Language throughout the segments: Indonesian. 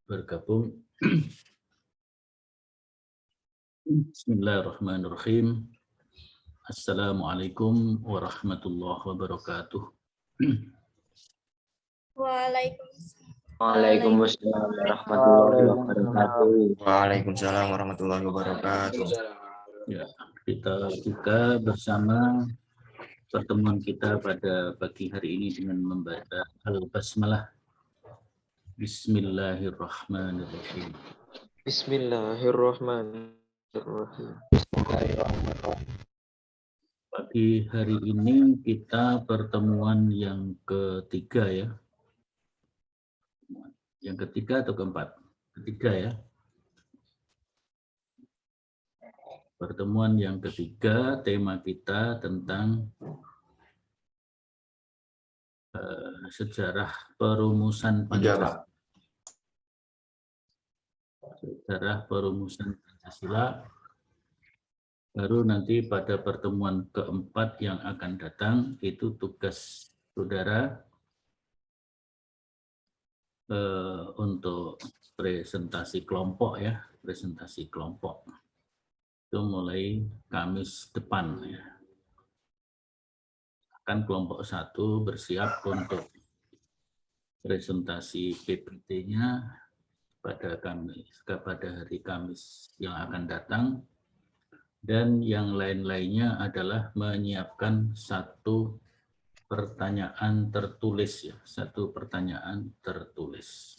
bergabung. Bismillahirrahmanirrahim. Assalamualaikum warahmatullahi wabarakatuh. Waalaikumsalam warahmatullahi wabarakatuh. Waalaikumsalam warahmatullahi wabarakatuh. Ya, kita buka bersama pertemuan kita pada pagi hari ini dengan membaca Al-Basmalah. Bismillahirrahmanirrahim. Bismillahirrahmanirrahim. Pagi hari ini kita pertemuan yang ketiga ya. Yang ketiga atau keempat? Ketiga ya. Pertemuan yang ketiga, tema kita tentang sejarah perumusan Pancasila. Sejarah perumusan Pancasila. Baru nanti pada pertemuan keempat yang akan datang, itu tugas saudara untuk presentasi kelompok ya, presentasi kelompok. Itu mulai Kamis depan ya. Akan kelompok 1 bersiap untuk presentasi PPT-nya pada hari Kamis yang akan datang, dan yang lain-lainnya adalah menyiapkan satu pertanyaan tertulis ya, satu pertanyaan tertulis.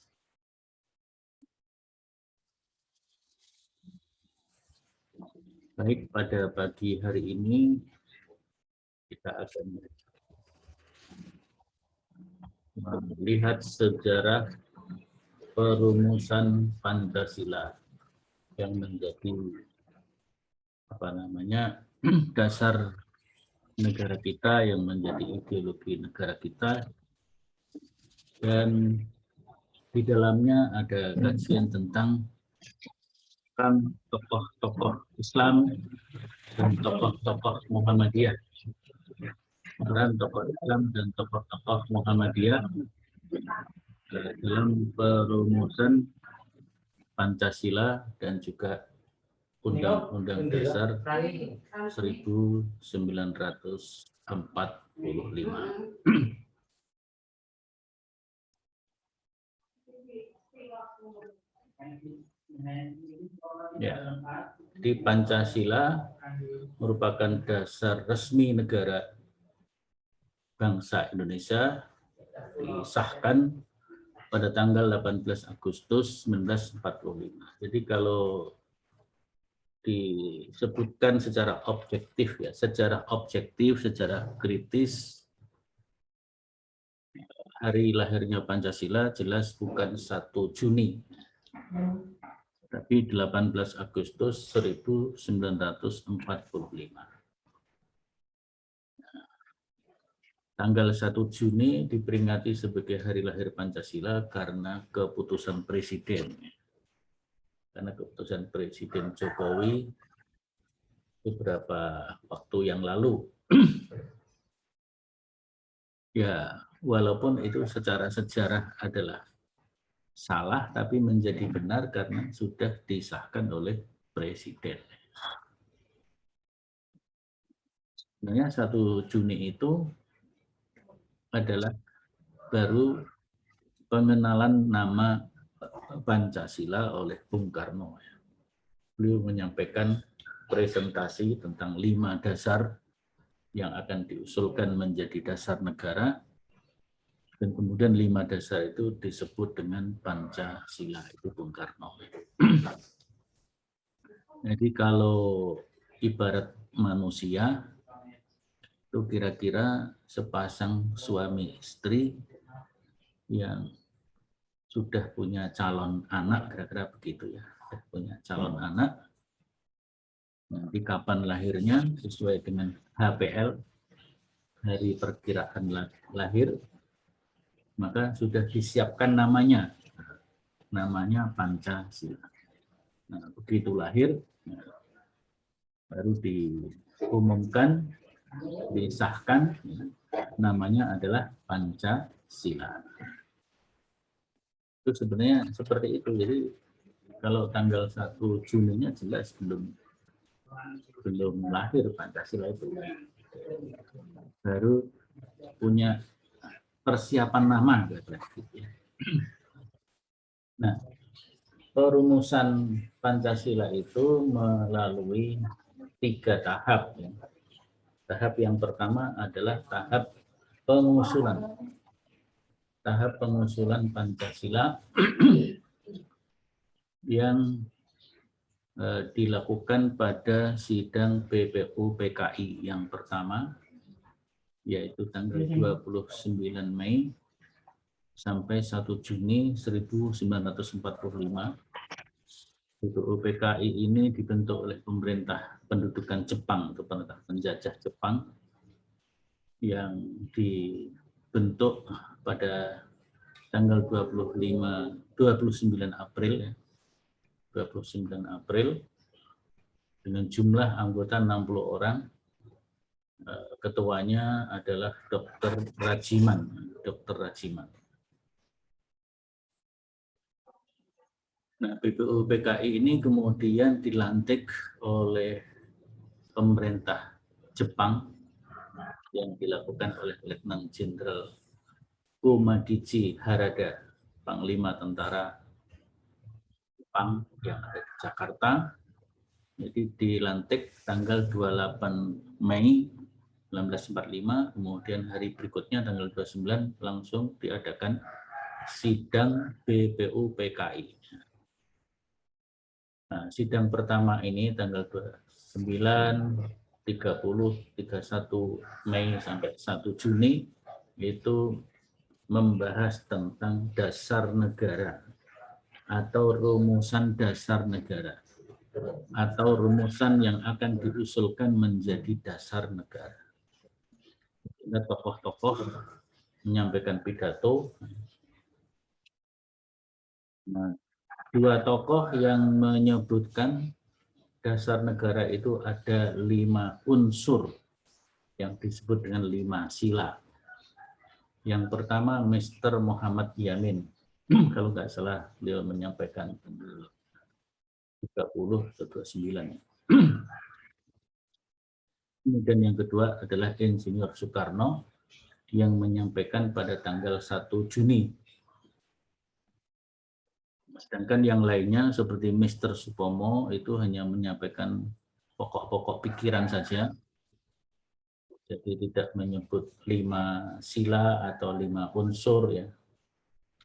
Baik, pada pagi hari ini kita akan melihat sejarah perumusan Pancasila yang menjadi dasar negara kita, yang menjadi ideologi negara kita, dan di dalamnya ada kajian tentang tokoh-tokoh Islam dan tokoh-tokoh Muhammadiyah. Dan tokoh Islam dan tokoh-tokoh Muhammadiyah dalam perumusan Pancasila dan juga Undang-Undang Dasar 1945. Ya, di Pancasila merupakan dasar resmi negara bangsa Indonesia, disahkan pada tanggal 18 Agustus 1945. Jadi kalau disebutkan secara objektif ya, secara kritis, hari lahirnya Pancasila jelas bukan 1 Juni, tapi 18 Agustus 1945. Tanggal 1 Juni diperingati sebagai hari lahir Pancasila karena keputusan Presiden. Karena keputusan Presiden Jokowi beberapa waktu yang lalu. Ya, walaupun itu secara sejarah adalah salah, tapi menjadi benar karena sudah disahkan oleh Presiden. Sebenarnya 1 Juni itu adalah baru pengenalan nama Pancasila oleh Bung Karno. Beliau menyampaikan presentasi tentang 5 dasar yang akan diusulkan menjadi dasar negara, dan kemudian 5 dasar itu disebut dengan Pancasila, itu Bung Karno. Jadi kalau ibarat manusia, itu kira-kira sepasang suami istri yang sudah punya calon anak, kira-kira begitu ya, sudah punya calon anak. Nanti kapan lahirnya sesuai dengan HPL, hari perkiraan lahir, maka sudah disiapkan namanya Pancasila. Nah, begitu lahir, baru diumumkan, disahkan, namanya adalah Pancasila. Itu sebenarnya seperti itu. Jadi kalau tanggal 1 Juninya jelas belum lahir Pancasila itu. Baru punya persiapan nama. Nah, perumusan Pancasila itu melalui 3 tahap. Tahap yang pertama adalah tahap pengusulan. Tahap pengusulan Pancasila yang dilakukan pada sidang BPU PKI yang pertama, yaitu tanggal 29 Mei sampai 1 Juni 1945. BPU PKI ini dibentuk oleh pemerintah pendudukan Jepang atau pemerintah penjajah Jepang yang dibentuk pada tanggal 29 April ya. 29 April dengan jumlah anggota 60 orang. Ketuanya adalah Dr. Rajiman. Nah, BPU PKI ini kemudian dilantik oleh pemerintah Jepang yang dilakukan oleh Letnan Jenderal Komadichi Harada, Panglima Tentara Jepang yang ada di Jakarta. Jadi dilantik tanggal 28 Mei 1945, kemudian hari berikutnya tanggal 29 langsung diadakan sidang BPU PKI. Nah, sidang pertama ini tanggal 29, 30, 31 Mei sampai 1 Juni itu membahas tentang dasar negara atau rumusan dasar negara atau rumusan yang akan diusulkan menjadi dasar negara. Tokoh-tokoh menyampaikan pidato. Nah, 2 tokoh yang menyebutkan dasar negara itu ada 5 unsur yang disebut dengan 5 sila. Yang pertama Mr. Muhammad Yamin. Kalau nggak salah beliau menyampaikan 30 atau 29. Kemudian yang kedua adalah Insinyur Soekarno yang menyampaikan pada tanggal 1 Juni. Sedangkan yang lainnya seperti Mr. Supomo itu hanya menyampaikan pokok-pokok pikiran saja. Jadi tidak menyebut 5 sila atau 5 unsur ya.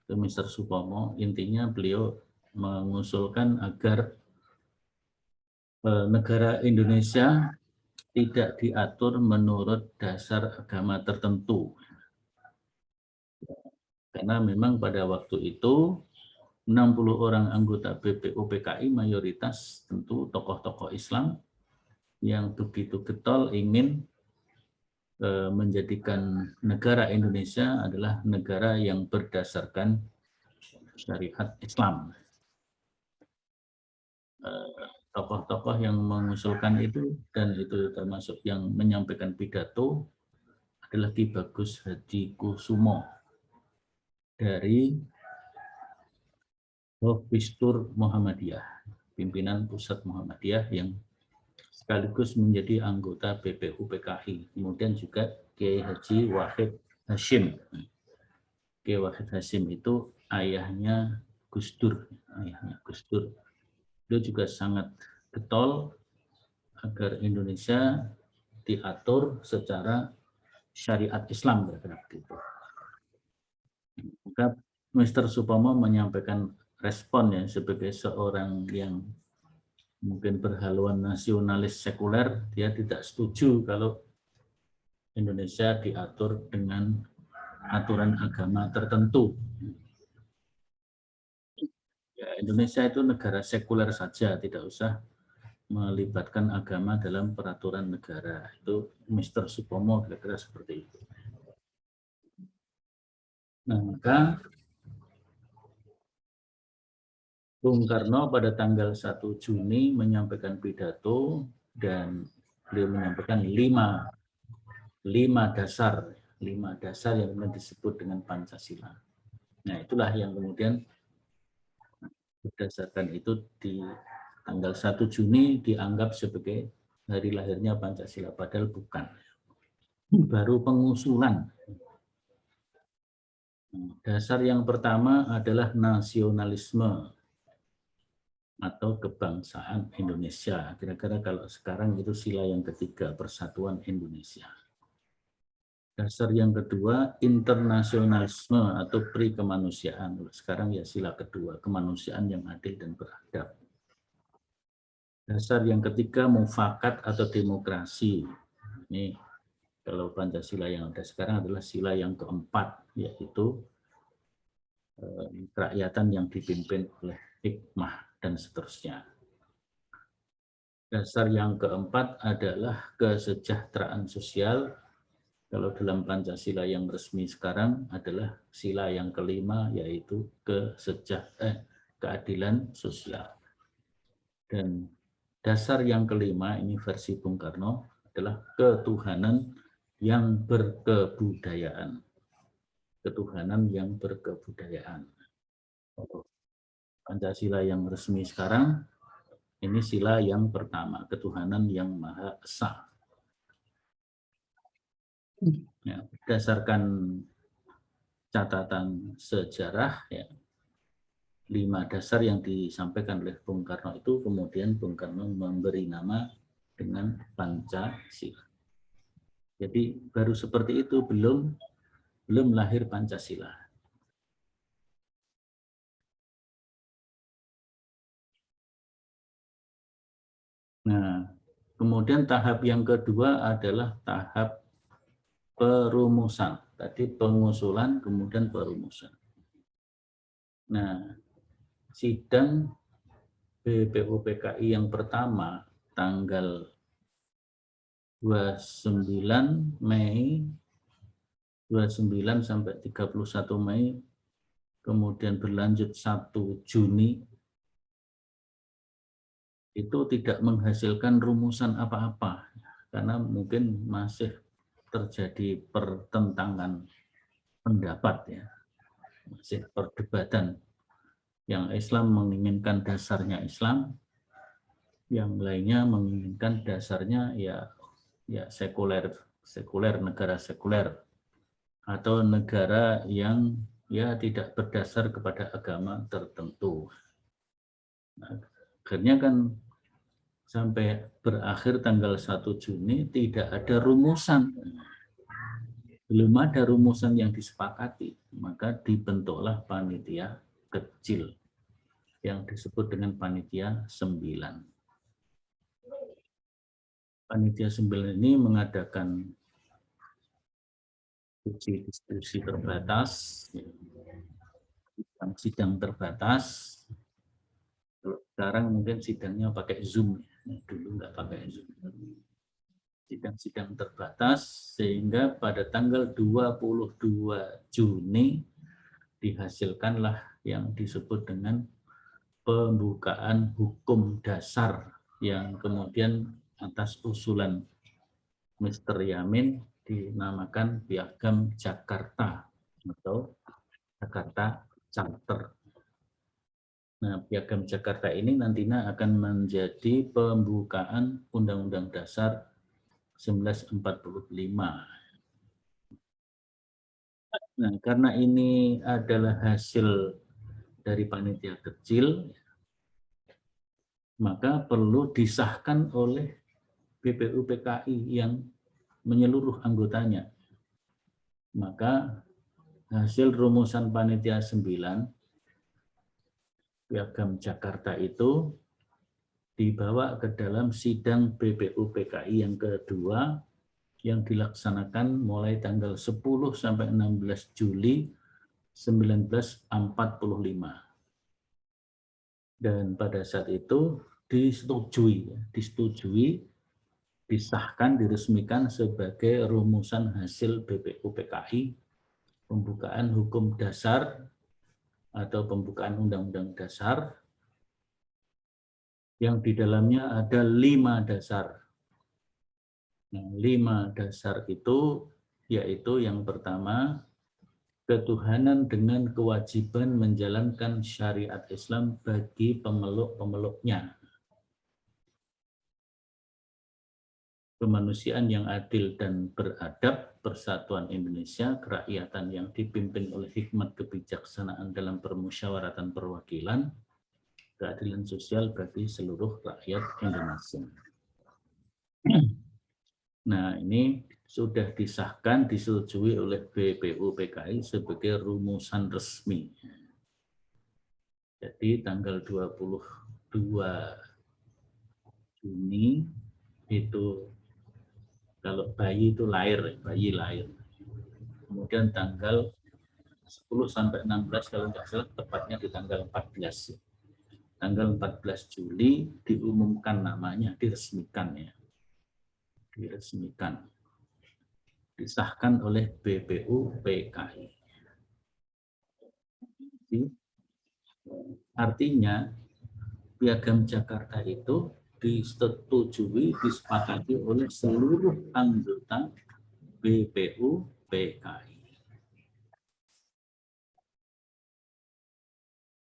Itu Mr. Supomo, intinya beliau mengusulkan agar negara Indonesia tidak diatur menurut dasar agama tertentu. Karena memang pada waktu itu 60 orang anggota BPU PKI mayoritas tentu tokoh-tokoh Islam yang begitu getol ingin menjadikan negara Indonesia adalah negara yang berdasarkan syariat Islam. Tokoh-tokoh yang mengusulkan itu dan itu termasuk yang menyampaikan pidato adalah Ki Bagus Hadikusumo dari Hofbistur Muhammadiyah, pimpinan pusat Muhammadiyah yang sekaligus menjadi anggota BPU PKI. Kemudian juga Kiai Haji Wahid Hasyim. Kiai Wahid Hasyim itu ayahnya Gus Dur. Dia juga sangat getol agar Indonesia diatur secara syariat Islam. Maka Mr. Supomo menyampaikan respon ya sebagai seorang yang mungkin berhaluan nasionalis sekuler, dia tidak setuju kalau Indonesia diatur dengan aturan agama tertentu. Ya, Indonesia itu negara sekuler saja, tidak usah melibatkan agama dalam peraturan negara. Itu Mr. Supomo kira-kira seperti itu. Nah, maka Bung Karno pada tanggal 1 Juni menyampaikan pidato dan beliau menyampaikan 5 dasar yang disebut dengan Pancasila. Nah, itulah yang kemudian Berdasarkan itu di tanggal 1 Juni dianggap sebagai hari lahirnya Pancasila, padahal bukan. Baru pengusulan. Dasar yang pertama adalah nasionalisme atau kebangsaan Indonesia. Kira-kira kalau sekarang itu sila yang ketiga, Persatuan Indonesia. Dasar yang kedua, internasionalisme atau pri-kemanusiaan. Sekarang ya sila kedua, kemanusiaan yang adil dan beradab. Dasar yang ketiga, mufakat atau demokrasi. Ini kalau Pancasila yang ada sekarang adalah sila yang keempat, yaitu kerakyatan yang dipimpin oleh hikmah dan seterusnya. Dasar yang keempat adalah kesejahteraan sosial. Kalau dalam Pancasila yang resmi sekarang adalah sila yang kelima, yaitu keadilan sosial. Dan dasar yang kelima, ini versi Bung Karno, adalah ketuhanan yang berkebudayaan. Ketuhanan yang berkebudayaan. Pancasila yang resmi sekarang, ini sila yang pertama, ketuhanan yang Maha Esa. Ya, berdasarkan catatan sejarah, ya, 5 dasar yang disampaikan oleh Bung Karno itu kemudian Bung Karno memberi nama dengan Pancasila. Jadi baru seperti itu, belum lahir Pancasila. Nah, kemudian tahap yang kedua adalah tahap perumusan. Tadi pengusulan, kemudian perumusan. Nah, sidang BPUPKI yang pertama tanggal 29 Mei 29 sampai 31 Mei, kemudian berlanjut 1 Juni, itu tidak menghasilkan rumusan apa-apa, karena mungkin masih terjadi pertentangan pendapat, ya, masih perdebatan. Yang Islam menginginkan dasarnya Islam, yang lainnya menginginkan dasarnya ya sekuler, negara sekuler, atau negara yang ya tidak berdasar kepada agama tertentu. Nah, akhirnya kan sampai berakhir tanggal 1 Juni tidak ada rumusan. Belum ada rumusan yang disepakati, maka dibentuklah panitia kecil yang disebut dengan panitia 9. Panitia 9 ini mengadakan diskusi terbatas, sidang terbatas. Sekarang mungkin sidangnya pakai Zoom, dulu nggak pakai Zoom. Sidang-sidang terbatas, sehingga pada tanggal 22 Juni dihasilkanlah yang disebut dengan pembukaan hukum dasar, yang kemudian atas usulan Mr. Yamin dinamakan Piagam Jakarta atau Jakarta Charter. Nah, Piagam Jakarta ini nantinya akan menjadi pembukaan Undang-Undang Dasar 1945. Nah, karena ini adalah hasil dari panitia kecil, maka perlu disahkan oleh BPUPKI yang menyeluruh anggotanya. Maka hasil rumusan panitia 9 Piagam Jakarta itu dibawa ke dalam sidang BPUPKI yang kedua yang dilaksanakan mulai tanggal 10 sampai 16 Juli 1945. Dan pada saat itu disetujui, disahkan, diresmikan sebagai rumusan hasil BPUPKI, pembukaan hukum dasar atau pembukaan undang-undang dasar, yang di dalamnya ada 5 dasar. Nah, 5 dasar itu yaitu yang pertama ketuhanan dengan kewajiban menjalankan syariat Islam bagi pemeluk-pemeluknya. Kemanusiaan yang adil dan beradab, persatuan Indonesia, kerakyatan yang dipimpin oleh hikmat kebijaksanaan dalam permusyawaratan perwakilan, keadilan sosial bagi seluruh rakyat Indonesia. Nah, ini sudah disahkan, disetujui oleh BPU PKI sebagai rumusan resmi. Jadi tanggal 22 Juni itu kalau bayi itu lahir, bayi lahir. Kemudian tanggal 10 sampai 16 kalau nggak salah tepatnya di tanggal 14. Tanggal 14 Juli diumumkan namanya, diresmikan ya. Diresmikan. Disahkan oleh BPU PKI. Artinya Piagam Jakarta itu disetujui, disepakati oleh seluruh anggota BPU PKI.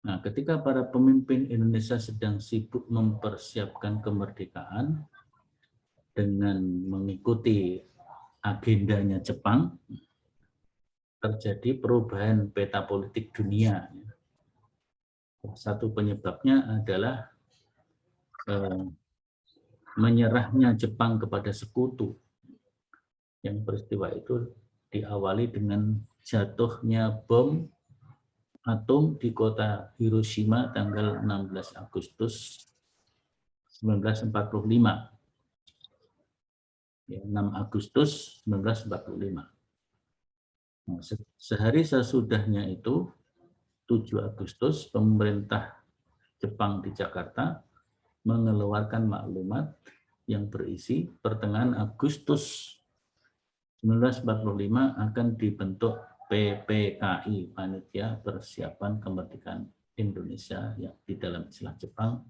Nah, ketika para pemimpin Indonesia sedang sibuk mempersiapkan kemerdekaan dengan mengikuti agendanya Jepang, terjadi perubahan peta politik dunia. Satu penyebabnya adalah menyerahnya Jepang kepada sekutu. Yang peristiwa itu diawali dengan jatuhnya bom atom di kota Hiroshima tanggal 16 Agustus 1945. Ya, 6 Agustus 1945. Nah, sehari sesudahnya itu, 7 Agustus, pemerintah Jepang di Jakarta mengeluarkan maklumat yang berisi pertengahan Agustus 1945 akan dibentuk PPKI, Panitia Persiapan Kemerdekaan Indonesia, yang di dalam istilah Jepang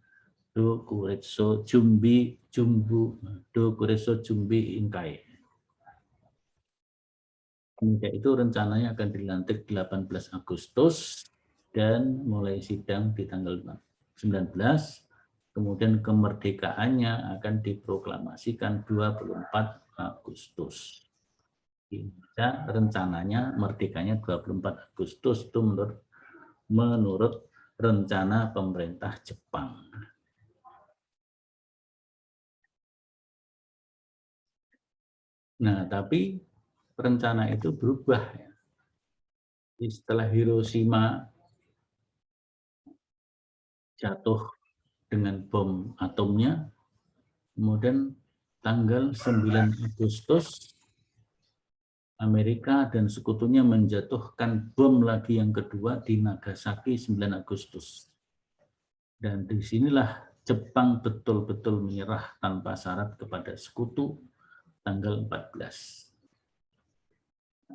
Dokuretsu Jumbi Inkai. Kemudian itu rencananya akan dilantik 18 Agustus dan mulai sidang di tanggal 19. Kemudian kemerdekaannya akan diproklamasikan 24 Agustus. Indonesia rencananya merdekanya 24 Agustus itu menurut rencana pemerintah Jepang. Nah, tapi rencana itu berubah ya. Setelah Hiroshima jatuh dengan bom atomnya, kemudian tanggal 9 Agustus Amerika dan sekutunya menjatuhkan bom lagi yang kedua di Nagasaki 9 Agustus. Dan disinilah Jepang betul-betul menyerah tanpa syarat kepada sekutu tanggal 14.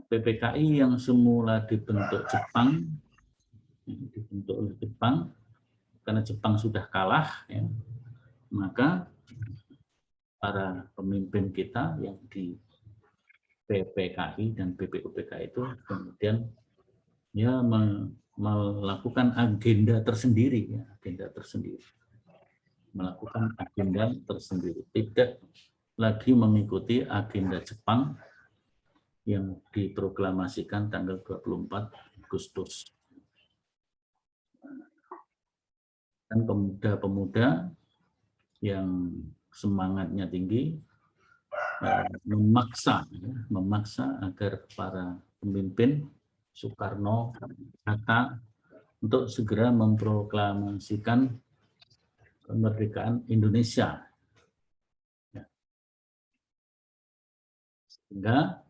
PPKI yang semula dibentuk oleh Jepang, karena Jepang sudah kalah, ya, maka para pemimpin kita yang di PPKI dan BPUPKI itu kemudian ya melakukan agenda tersendiri, melakukan agenda tersendiri, tidak lagi mengikuti agenda Jepang yang diproklamasikan tanggal 24 Agustus. Dan pemuda-pemuda yang semangatnya tinggi memaksa agar para pemimpin Soekarno, Hatta untuk segera memproklamasikan kemerdekaan Indonesia. Sehingga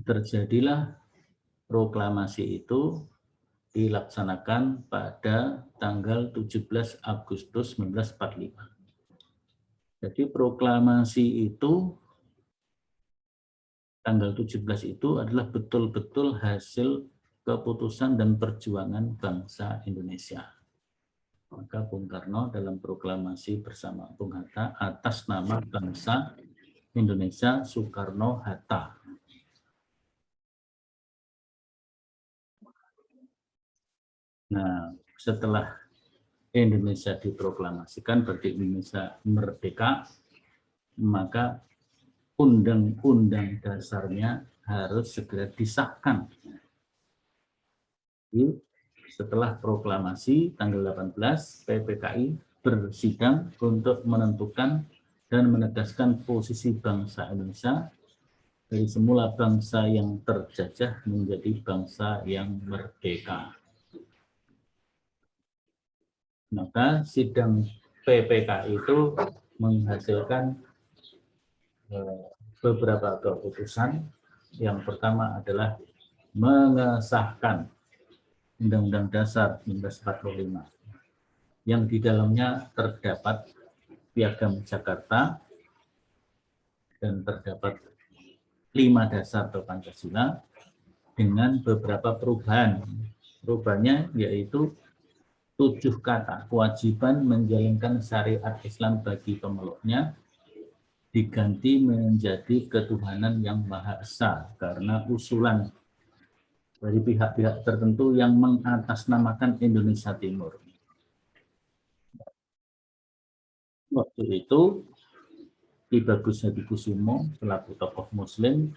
terjadilah proklamasi itu dilaksanakan pada tanggal 17 Agustus 1945. Jadi proklamasi itu tanggal 17 itu adalah betul-betul hasil keputusan dan perjuangan bangsa Indonesia. Maka Bung Karno dalam proklamasi bersama Bung Hatta atas nama bangsa Indonesia Soekarno-Hatta. Nah, setelah Indonesia diproklamasikan berarti Indonesia merdeka, maka undang-undang dasarnya harus segera disahkan. Setelah proklamasi tanggal 18, PPKI bersidang untuk menentukan dan menegaskan posisi bangsa Indonesia dari semula bangsa yang terjajah menjadi bangsa yang merdeka. Maka sidang PPKI itu menghasilkan beberapa keputusan. Yang pertama adalah mengesahkan Undang-Undang Dasar 1945 yang di dalamnya terdapat Piagam Jakarta dan terdapat 5 dasar atau Pancasila dengan beberapa perubahan. Perubahannya yaitu 7 kata kewajiban menjalankan syariat Islam bagi pemeluknya diganti menjadi ketuhanan yang Maha Esa karena usulan dari pihak-pihak tertentu yang mengatasnamakan Indonesia Timur. Waktu itu Ki Bagus Hadikusumo selaku tokoh Muslim,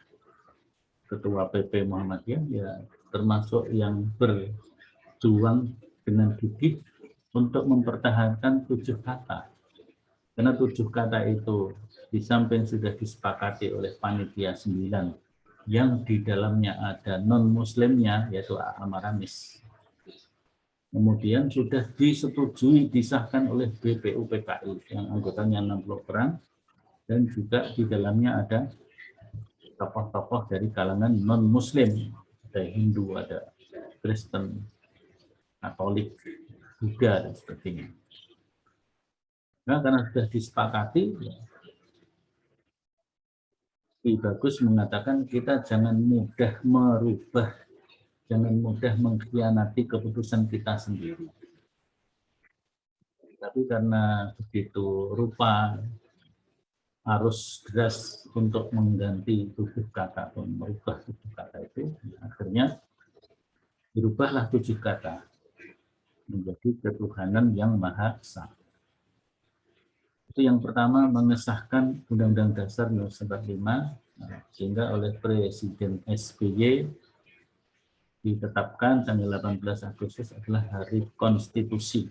Ketua PP Muhammadiyah, ya termasuk yang berjuang dengan gigih untuk mempertahankan 7 kata. Karena 7 kata itu di samping sudah disepakati oleh Panitia 9 yang di dalamnya ada non-muslimnya yaitu Amaramis. Kemudian sudah disetujui, disahkan oleh BPUPKI yang anggotanya 60 orang dan juga di dalamnya ada tokoh-tokoh dari kalangan non-muslim, ada Hindu, ada Kristen, Katolik, Buddha, dan sebagainya. Nah, karena sudah disepakati, Ki Bagus mengatakan kita jangan mudah merubah, jangan mudah mengkhianati keputusan kita sendiri. Tapi karena begitu rupa harus deras untuk mengganti 7 kata atau merubah 7 kata itu, akhirnya dirubahlah 7 kata menjadi ketuhanan yang Maha Esa. Itu yang pertama, mengesahkan Undang-Undang Dasar 1945 sehingga oleh Presiden SBY ditetapkan tanggal 18 Agustus adalah Hari Konstitusi.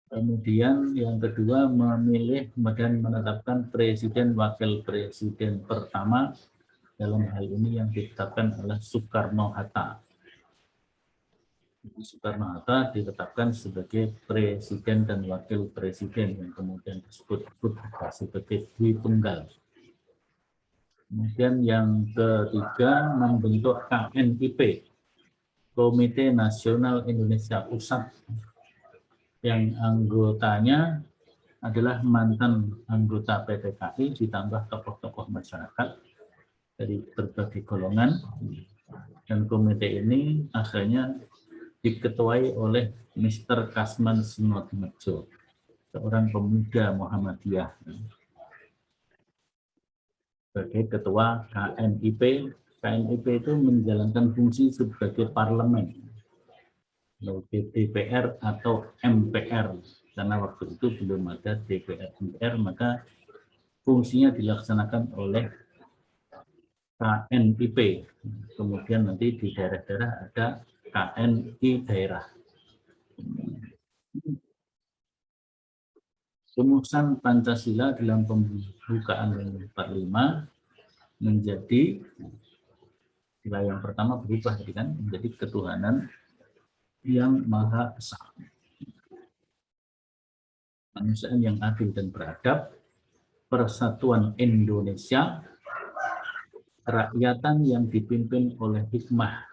Kemudian yang kedua, memilih dan menetapkan presiden wakil presiden pertama, dalam hal ini yang ditetapkan adalah Soekarno-Hatta. Soekarno-Hatta ditetapkan sebagai presiden dan wakil presiden yang kemudian disebut sebagai Dwi Tunggal. Kemudian yang ketiga, membentuk KNIP, Komite Nasional Indonesia Pusat, yang anggotanya adalah mantan anggota PPKI ditambah tokoh-tokoh masyarakat dari berbagai golongan, dan komite ini akhirnya diketuai oleh Mr. Kasman Sunodmejo, seorang pemuda Muhammadiyah, sebagai ketua KNIP. KNIP itu menjalankan fungsi sebagai parlemen, DPR atau MPR, karena waktu itu belum ada DPR MPR, maka fungsinya dilaksanakan oleh KNIP. Kemudian nanti di daerah-daerah ada KNI daerah. Rumusan Pancasila dalam pembukaan 45 menjadi, sila yang pertama berubah kan, menjadi ketuhanan yang Maha Esa, kemanusiaan yang adil dan beradab, persatuan Indonesia, kerakyatan yang dipimpin oleh hikmah,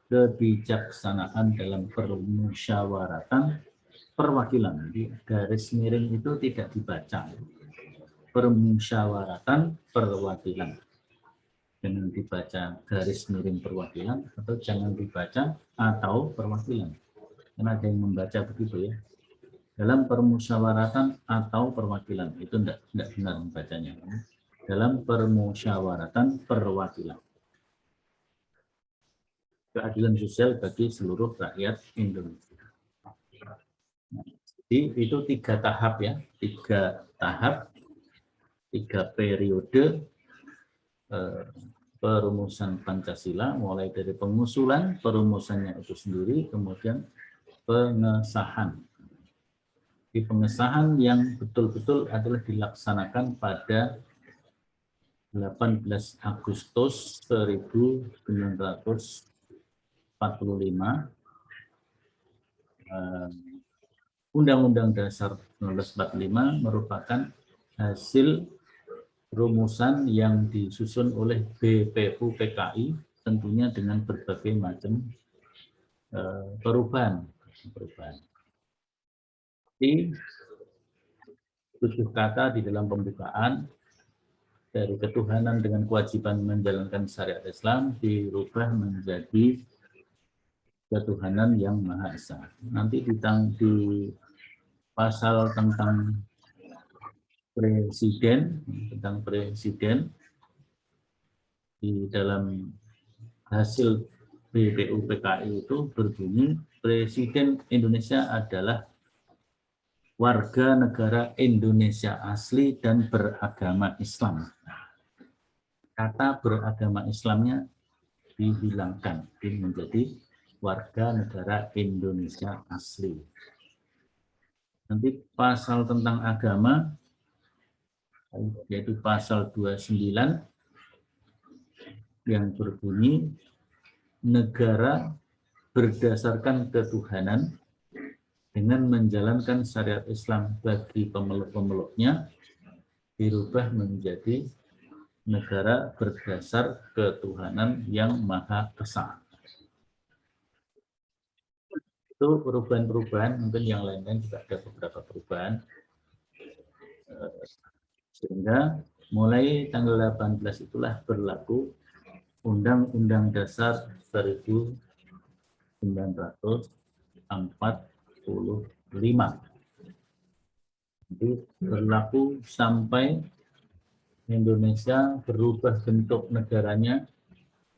kebijaksanaan dalam permusyawaratan, perwakilan. Di garis miring itu tidak dibaca. Permusyawaratan, perwakilan. Jangan dibaca garis miring perwakilan, atau jangan dibaca atau perwakilan. Karena ada yang membaca begitu ya. Dalam permusyawaratan atau perwakilan, itu tidak benar membacanya. Dalam permusyawaratan perwakilan. keadilan sosial bagi seluruh rakyat Indonesia. Nah, jadi itu 3 tahap ya, 3 tahap, 3 periode perumusan Pancasila, mulai dari pengusulan, perumusannya itu sendiri, kemudian pengesahan. Di pengesahan yang betul-betul adalah dilaksanakan pada 18 Agustus 1945. Undang-Undang Dasar 1945 merupakan hasil rumusan yang disusun oleh BPU PKI, tentunya dengan berbagai macam perubahan. Di 7 kata di dalam pembukaan, dari ketuhanan dengan kewajiban menjalankan syariat Islam dirubah menjadi ketuhanan yang Maha Esa. Nanti di pasal tentang presiden, di dalam hasil BPU PKI itu berbunyi, Presiden Indonesia adalah warga negara Indonesia asli dan beragama Islam. Kata beragama Islamnya dihilangkan menjadi warga negara Indonesia asli. Nanti pasal tentang agama, yaitu pasal 29 yang berbunyi, negara berdasarkan ketuhanan dengan menjalankan syariat Islam bagi pemeluk-pemeluknya, dirubah menjadi negara berdasar ketuhanan yang Maha Esa. Itu perubahan-perubahan, mungkin yang lain-lain juga ada beberapa perubahan. Sehingga mulai tanggal 18 itulah berlaku Undang-Undang Dasar 1945. Jadi berlaku sampai Indonesia berubah bentuk negaranya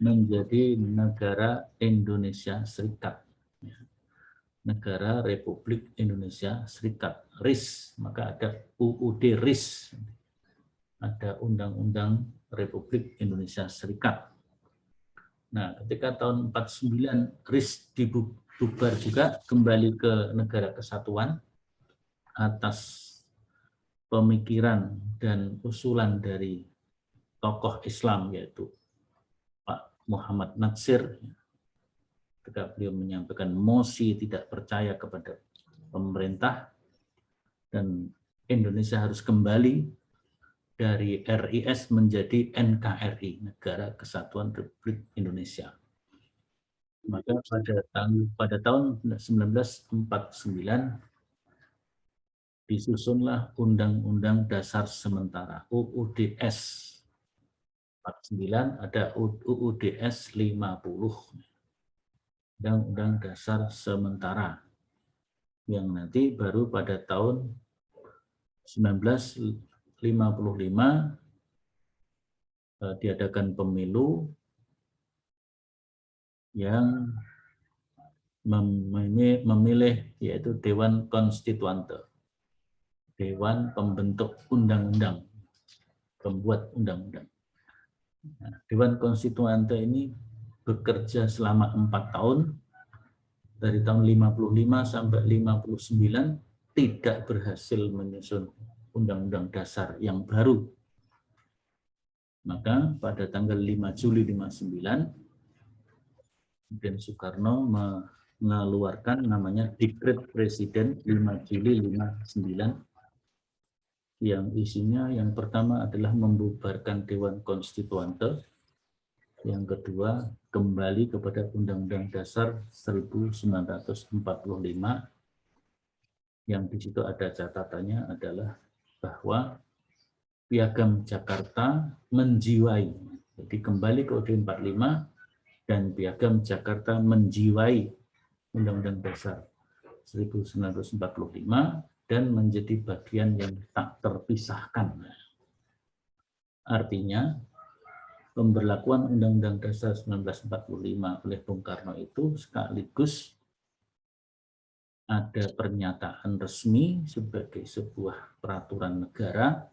menjadi negara Indonesia Serikat. Negara Republik Indonesia Serikat, RIS. Maka ada UUD RIS. Ada Undang-Undang Republik Indonesia Serikat. Nah, ketika tahun 49 RIS dibubar juga, kembali ke negara kesatuan atas pemikiran dan usulan dari tokoh Islam, yaitu Pak Muhammad Natsir, ketika beliau menyampaikan mosi tidak percaya kepada pemerintah dan Indonesia harus kembali dari RIS menjadi NKRI, Negara Kesatuan Republik Indonesia. Maka pada tahun 1949 disusunlah Undang-Undang Dasar Sementara, UUDS 49, ada UUDS 50, Undang-Undang Dasar Sementara, yang nanti baru pada tahun 1955 diadakan pemilu yang memilih, yaitu Dewan Konstituante, Dewan Pembentuk Undang-Undang, pembuat undang-undang. Nah, Dewan Konstituante ini bekerja selama 4 tahun, dari tahun 55 sampai 59, tidak berhasil menyusun Undang-Undang Dasar yang baru. Maka pada tanggal 5 Juli 59, Presiden Soekarno mengeluarkan namanya Dekret Presiden 5 Juli 59, yang isinya yang pertama adalah membubarkan Dewan Konstituante, yang kedua kembali kepada Undang-Undang Dasar 1945, yang di situ ada catatannya adalah bahwa Piagam Jakarta menjiwai, jadi kembali ke UUD 45 dan Piagam Jakarta menjiwai Undang-Undang Dasar 1945 dan menjadi bagian yang tak terpisahkan. Artinya pemberlakuan Undang-Undang Dasar 1945 oleh Bung Karno itu sekaligus ada pernyataan resmi sebagai sebuah peraturan negara,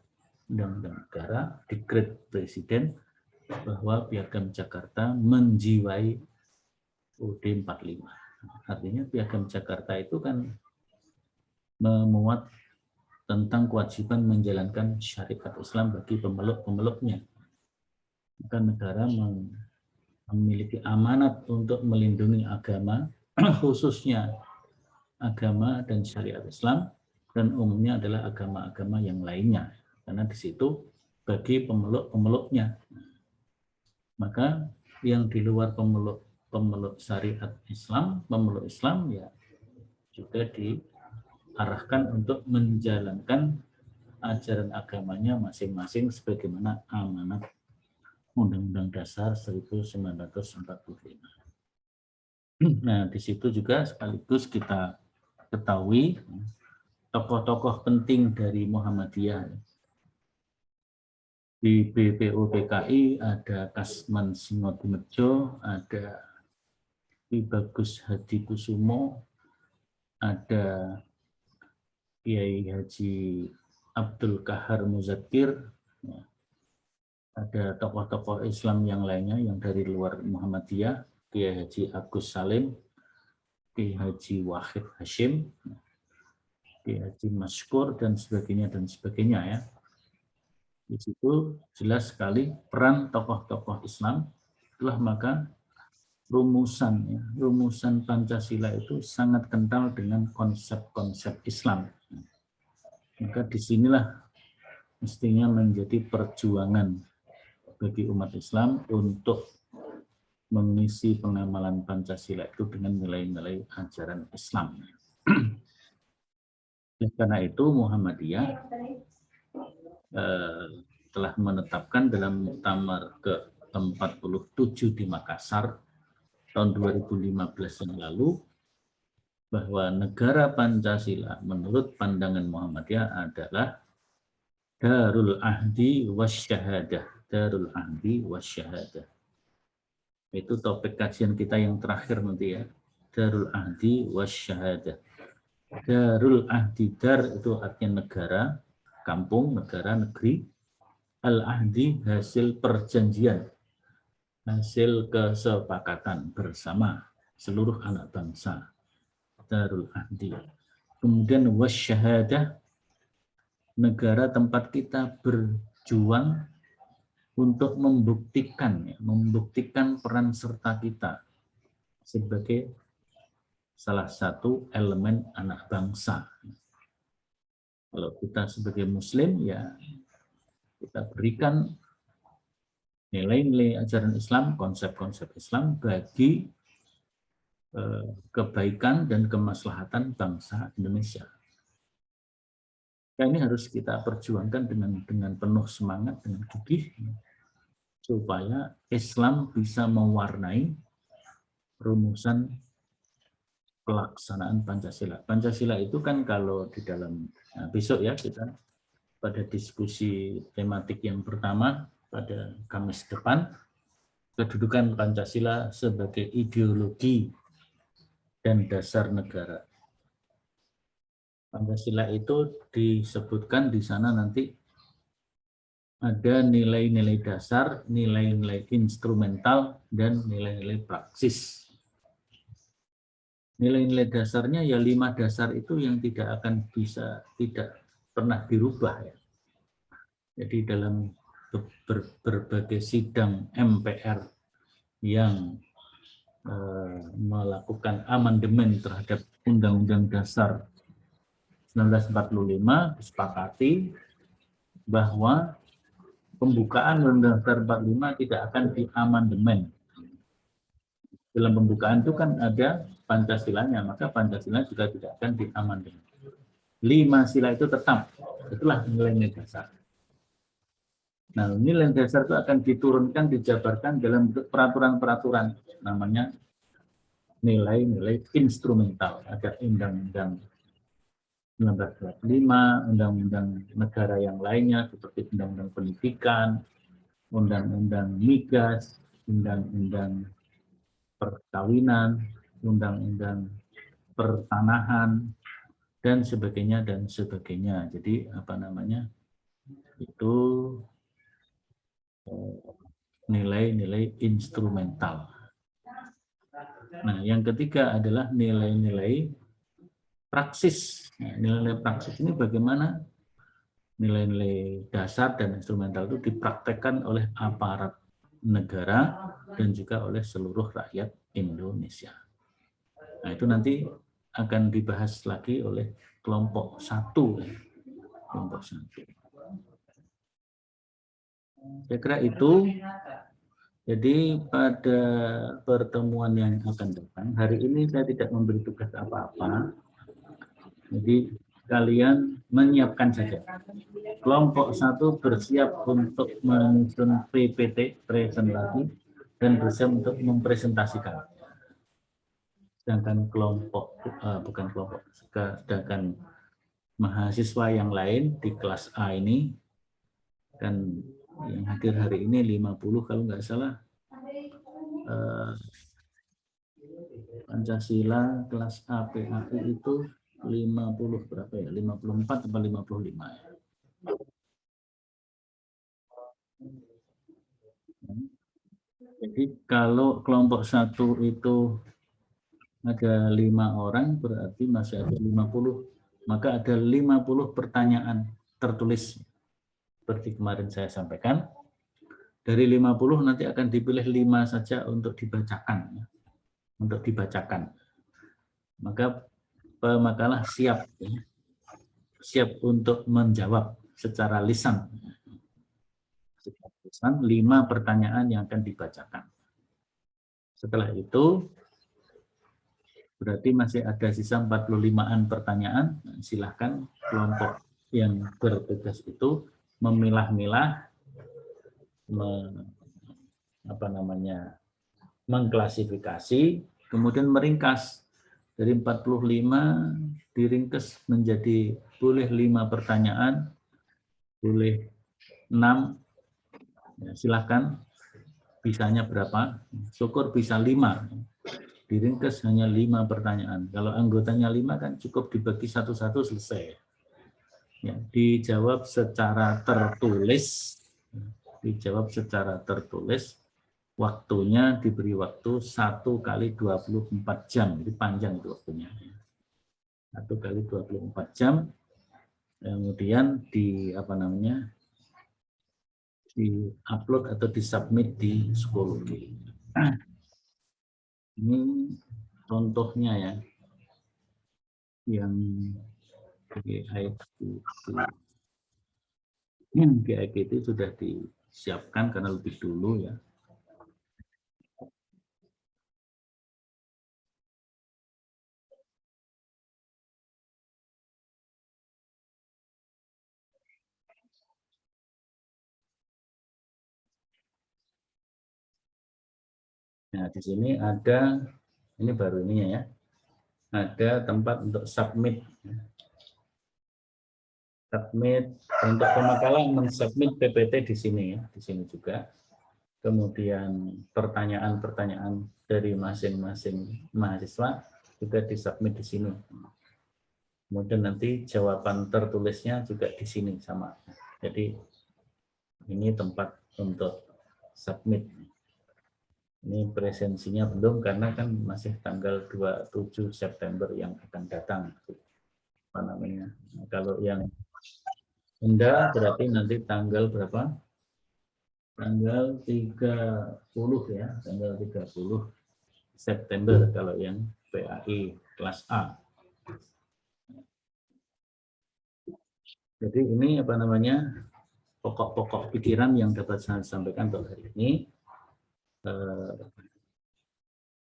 undang-undang negara, dekret presiden bahwa Piagam Jakarta menjiwai UUD 45. Artinya Piagam Jakarta itu kan memuat tentang kewajiban menjalankan syariat Islam bagi pemeluk-pemeluknya. Maka negara memiliki amanat untuk melindungi agama, khususnya agama dan syariat Islam, dan umumnya adalah agama-agama yang lainnya, karena di situ bagi pemeluk-pemeluknya. Maka yang di luar pemeluk syariat Islam, pemeluk Islam ya juga diarahkan untuk menjalankan ajaran agamanya masing-masing sebagaimana amanat Undang-Undang Dasar 1945. Nah, di situ juga sekaligus kita ketahui tokoh-tokoh penting dari Muhammadiyah. Di BPUPKI ada Kasman Singodimedjo, ada Ki Bagus Hadi Kusumo, ada Kiai Haji Abdul Kahar Muzakir, ada tokoh-tokoh Islam yang lainnya yang dari luar Muhammadiyah, Kiai Haji Agus Salim, Kiai Haji Wahid Hashim, Kiai Haji Maskur, dan sebagainya ya. Di situ jelas sekali peran tokoh-tokoh Islam. Itulah maka rumusan Pancasila itu sangat kental dengan konsep-konsep Islam. Maka disinilah mestinya menjadi perjuangan bagi umat Islam untuk mengisi pengamalan Pancasila itu dengan nilai-nilai ajaran Islam. Karena itu Muhammadiyah telah menetapkan dalam Muktamar ke-47 di Makassar tahun 2015 yang lalu bahwa negara Pancasila menurut pandangan Muhammadiyah adalah Darul Ahdi Wasyahadah. Darul Ahdi Wasyahadah. Itu topik kajian kita yang terakhir nanti ya. Darul Ahdi Wasyahadah. Darul Ahdi, dar itu artinya negara, kampung, negara, negeri. Al-Ahdi hasil perjanjian, hasil kesepakatan bersama seluruh anak bangsa. Darul Ahdi. Kemudian wasyahadah, negara tempat kita berjuang untuk membuktikan peran serta kita sebagai salah satu elemen anak bangsa. Kalau kita sebagai Muslim ya kita berikan nilai-nilai ajaran Islam, konsep-konsep Islam bagi kebaikan dan kemaslahatan bangsa Indonesia. Nah, ini harus kita perjuangkan dengan penuh semangat, dengan gigih, supaya Islam bisa mewarnai rumusan pelaksanaan Pancasila. Pancasila itu kan kalau di dalam besok ya kita pada diskusi tematik yang pertama pada Kamis depan, kedudukan Pancasila sebagai ideologi dan dasar negara. Pancasila itu disebutkan di sana nanti ada nilai-nilai dasar, nilai-nilai instrumental, dan nilai-nilai praksis. Nilai-nilai dasarnya ya 5 dasar itu yang tidak pernah dirubah ya. Jadi dalam berbagai sidang MPR yang melakukan amandemen terhadap Undang-Undang Dasar 1945 disepakati bahwa pembukaan Undang-Undang Dasar 45 tidak akan diamandemen. Dalam pembukaan itu kan ada Pancasilanya, maka Pancasila juga tidak akan diamandemen. 5 sila itu tetap, itulah nilai-nilai dasar. Nah, nilai dasar itu akan diturunkan, dijabarkan dalam bentuk peraturan-peraturan, namanya nilai-nilai instrumental. Ada Undang-Undang 1945, Undang-Undang negara yang lainnya seperti Undang-Undang Pendidikan, undang-undang migas, undang-undang perkawinan, undang-undang pertanahan, dan sebagainya dan sebagainya. Jadi apa namanya, itu nilai-nilai instrumental. Nah, yang ketiga adalah nilai-nilai praksis. Nah, nilai-nilai praksis ini bagaimana nilai-nilai dasar dan instrumental itu dipraktekkan oleh aparat negara dan juga oleh seluruh rakyat Indonesia. Nah, itu nanti akan dibahas lagi oleh kelompok 1. Kelompok 1. Saya kira itu. Jadi pada pertemuan yang akan datang, hari ini saya tidak memberi tugas apa-apa. Jadi kalian menyiapkan saja. Kelompok 1 bersiap untuk menyusun PPT, presentasi, dan bersiap untuk mempresentasikan. Sedangkan sedangkan mahasiswa yang lain di kelas A ini, kan yang hadir hari ini 50 kalau nggak salah, Pancasila kelas A PAI itu 50 berapa ya? 54 atau 55 ya. Jadi kalau kelompok 1 itu ada 5 orang, berarti masih ada 50. Maka ada 50 pertanyaan tertulis. Seperti kemarin saya sampaikan, dari 50 nanti akan dipilih 5 saja untuk dibacakan. Untuk dibacakan. Maka pemakalah siap. Siap untuk menjawab secara lisan. 5 pertanyaan yang akan dibacakan. Setelah itu, berarti masih ada sisa 45-an pertanyaan. Silahkan kelompok yang bertugas itu memilah-milah, mengklasifikasi, kemudian meringkas. Dari 45 diringkas menjadi boleh 5 pertanyaan, boleh 6. Ya, silahkan bisanya berapa, syukur bisa 5, diringkas hanya 5 pertanyaan. Kalau anggotanya 5 kan cukup dibagi satu-satu selesai. Ya, dijawab secara tertulis, waktunya diberi waktu 1 kali 24 jam, jadi panjang itu waktunya. 1 kali 24 jam, kemudian di-upload atau disubmit di psikologi. Ini contohnya ya, yang GIGT sudah disiapkan karena lebih dulu ya. Nah, di sini ada, ini baru ininya ya, ada tempat untuk submit. Submit untuk pemakalan, mensubmit PPT di sini ya, di sini juga. Kemudian pertanyaan-pertanyaan dari masing-masing mahasiswa juga disubmit di sini. Kemudian nanti jawaban tertulisnya juga di sini sama. Jadi ini tempat untuk submit. Ini presensinya belum karena kan masih tanggal 27 September yang akan datang. Apa namanya? Nah, kalau yang enggak berarti nanti tanggal berapa? Tanggal 30 ya, tanggal 30 September kalau yang PAI kelas A. Jadi ini apa namanya? Pokok-pokok pikiran yang dapat saya sampaikan untuk hari ini.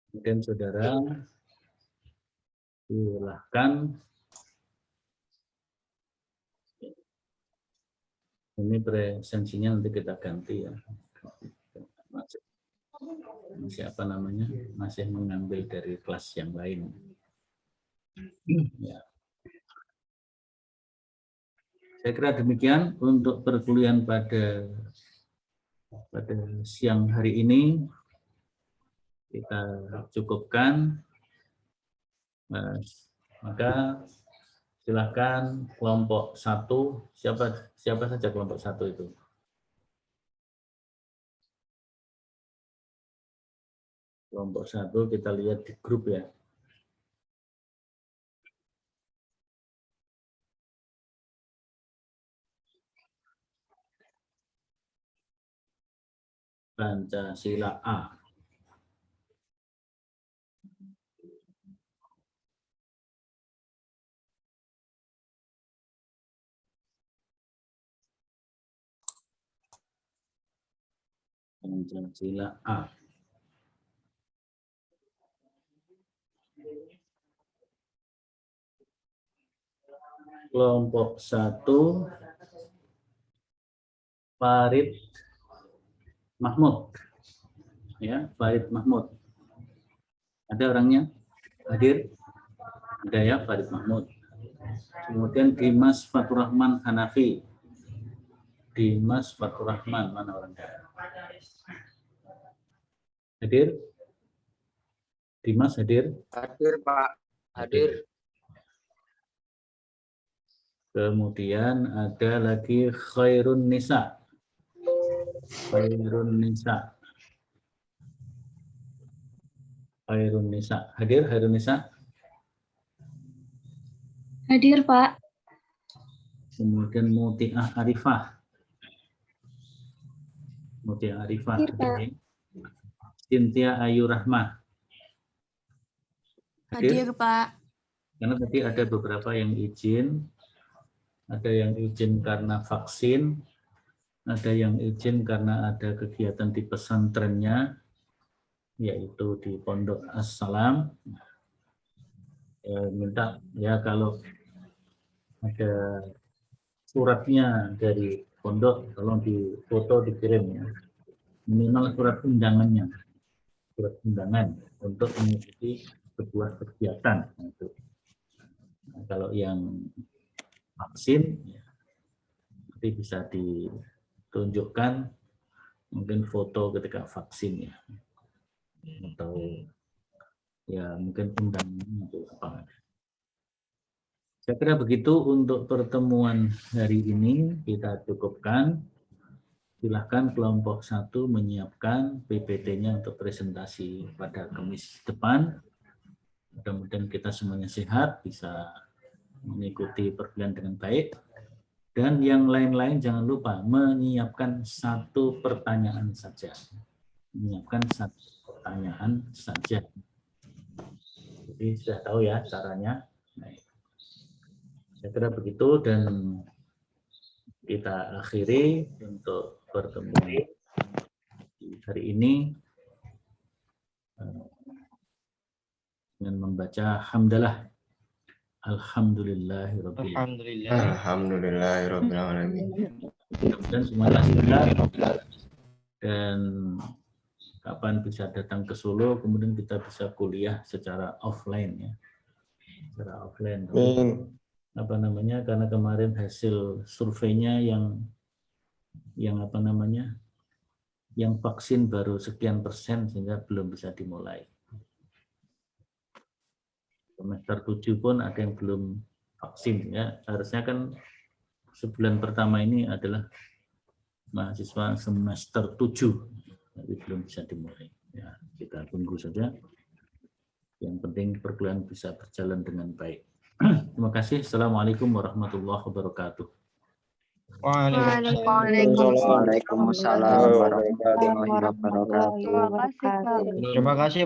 Kemudian saudara silahkan, ini presensinya nanti kita ganti ya, masih apa namanya, masih mengambil dari kelas yang lain ya. Saya kira demikian untuk perkuliahan pada pada siang hari ini kita cukupkan. Maka silakan kelompok 1, siapa saja kelompok 1 itu? Kelompok 1 kita lihat di grup ya. Pancasila A. Pancasila A. Kelompok 1 Farid Mahmud. Ya, Farid Mahmud. Ada orangnya? Hadir? Ada ya, Farid Mahmud. Kemudian Dimas Faturrahman Hanafi. Dimas Faturrahman, mana orangnya? Hadir? Dimas hadir? Hadir, Pak. Hadir. Kemudian ada lagi Khairun Nisa. Khairun Nisa. Khairun Nisa. Hadir Khairun Nisa? Hadir, Pak. Kemudian Mutiah Arifah. Mutiah Arifah. Hadir, Pak. Cynthia Ayu Rahmah. Hadir, Pak. Karena tadi ada beberapa yang izin. Ada yang izin karena vaksin. Ada yang izin karena ada kegiatan di pesantrennya, yaitu di Pondok As-Salam. Minta ya kalau ada suratnya dari pondok, tolong difoto dikirim ya. Minimal surat undangannya, surat undangan untuk mengikuti sebuah kegiatan. Nah, kalau yang vaksin, ya, nanti bisa ditunjukkan mungkin foto ketika vaksin ya, atau ya mungkin undangannya itu apa. Saya kira begitu untuk pertemuan hari ini, kita cukupkan. Silahkan kelompok 1 menyiapkan PPT-nya untuk presentasi pada Kamis depan. Mudah-mudahan kita semuanya sehat, bisa mengikuti perkuliahan dengan baik. Dan yang lain-lain jangan lupa menyiapkan 1 pertanyaan saja. Menyiapkan 1 pertanyaan saja. Jadi sudah tahu ya caranya. Baik. Saya kira begitu dan kita akhiri untuk pertemuan hari ini dengan membaca hamdalah. Alhamdulillahirabbil alamin. Alhamdulillahirabbil alamin. Dan semuanya sehat dan kapan bisa datang ke Solo, kemudian kita bisa kuliah secara offline ya. Secara offline. Apa namanya, karena kemarin hasil surveinya yang apa namanya, yang vaksin baru sekian persen sehingga belum bisa dimulai. Semester 7 pun ada yang belum vaksin ya. Harusnya kan sebulan pertama ini adalah mahasiswa semester 7, tapi belum bisa dimulai. Ya, kita tunggu saja. Yang penting perkuliahan bisa berjalan dengan baik. Terima kasih. Assalamualaikum warahmatullahi wabarakatuh. Waalaikumsalam warahmatullahi wabarakatuh. Terima kasih, Pak. Terima kasih.